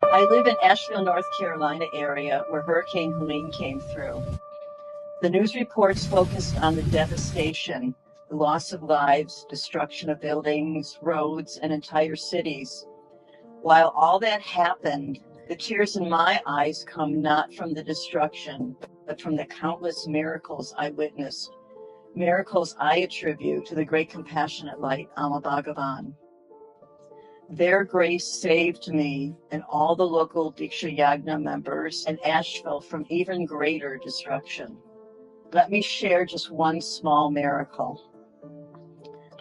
I live in Asheville, North Carolina area where Hurricane Helene came through. The news reports focused on the devastation, the loss of lives, destruction of buildings, roads, and entire cities. While all that happened, the tears in my eyes come not from the destruction, but from the countless miracles I witnessed, miracles I attribute to the great compassionate light, Amma Bhagavan. Their grace saved me and all the local Deeksha Yagna members in Asheville from even greater destruction. Let me share just one small miracle.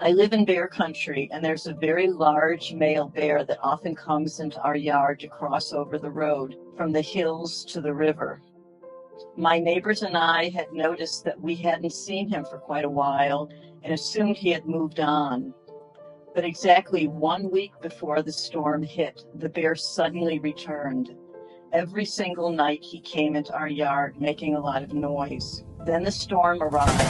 I live in bear country, and there's a very large male bear that often comes into our yard to cross over the road from the hills to the river. My neighbors and I had noticed that we hadn't seen him for quite a while and assumed he had moved on. But exactly 1 week before the storm hit, the bear suddenly returned. Every single night he came into our yard making a lot of noise. Then the storm arrived.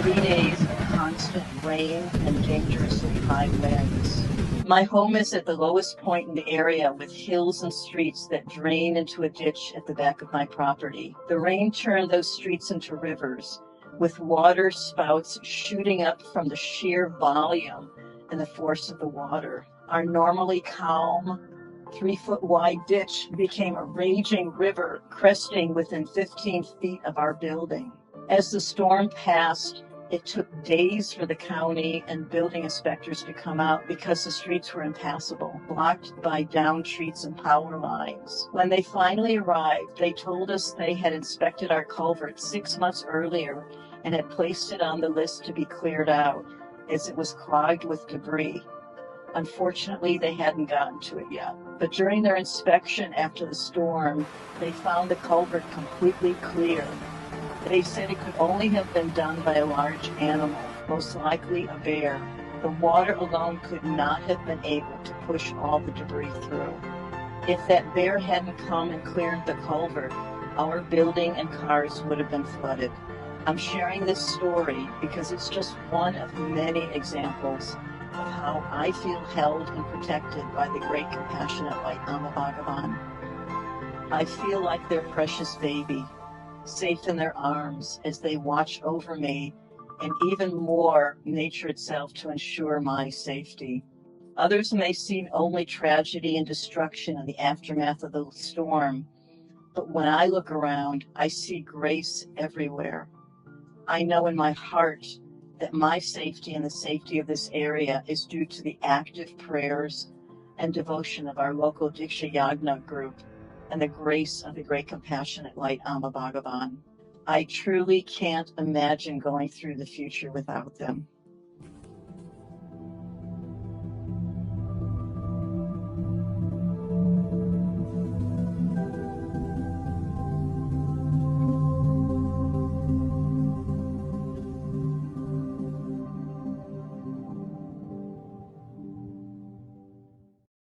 3 days of constant rain and dangerously high winds. My home is at the lowest point in the area with hills and streets that drain into a ditch at the back of my property. The rain turned those streets into rivers, with water spouts shooting up from the sheer volume and the force of the water. Our normally calm, 3-foot wide ditch became a raging river cresting within 15 feet of our building. As the storm passed, it took days for the county and building inspectors to come out because the streets were impassable, blocked by downed trees and power lines. When they finally arrived, they told us they had inspected our culvert 6 months earlier and had placed it on the list to be cleared out, as it was clogged with debris. Unfortunately, they hadn't gotten to it yet. But during their inspection after the storm, they found the culvert completely clear. They said it could only have been done by a large animal, most likely a bear. The water alone could not have been able to push all the debris through. If that bear hadn't come and cleared the culvert, our building and cars would have been flooded. I'm sharing this story because it's just one of many examples of how I feel held and protected by the great compassionate light Amma Bhagavan. I feel like their precious baby, safe in their arms as they watch over me, and even more, nature itself to ensure my safety. Others may see only tragedy and destruction in the aftermath of the storm, but when I look around, I see grace everywhere. I know in my heart that my safety and the safety of this area is due to the active prayers and devotion of our local Deeksha Yagna group and the grace of the great compassionate light Amma Bhagavan. I truly can't imagine going through the future without them.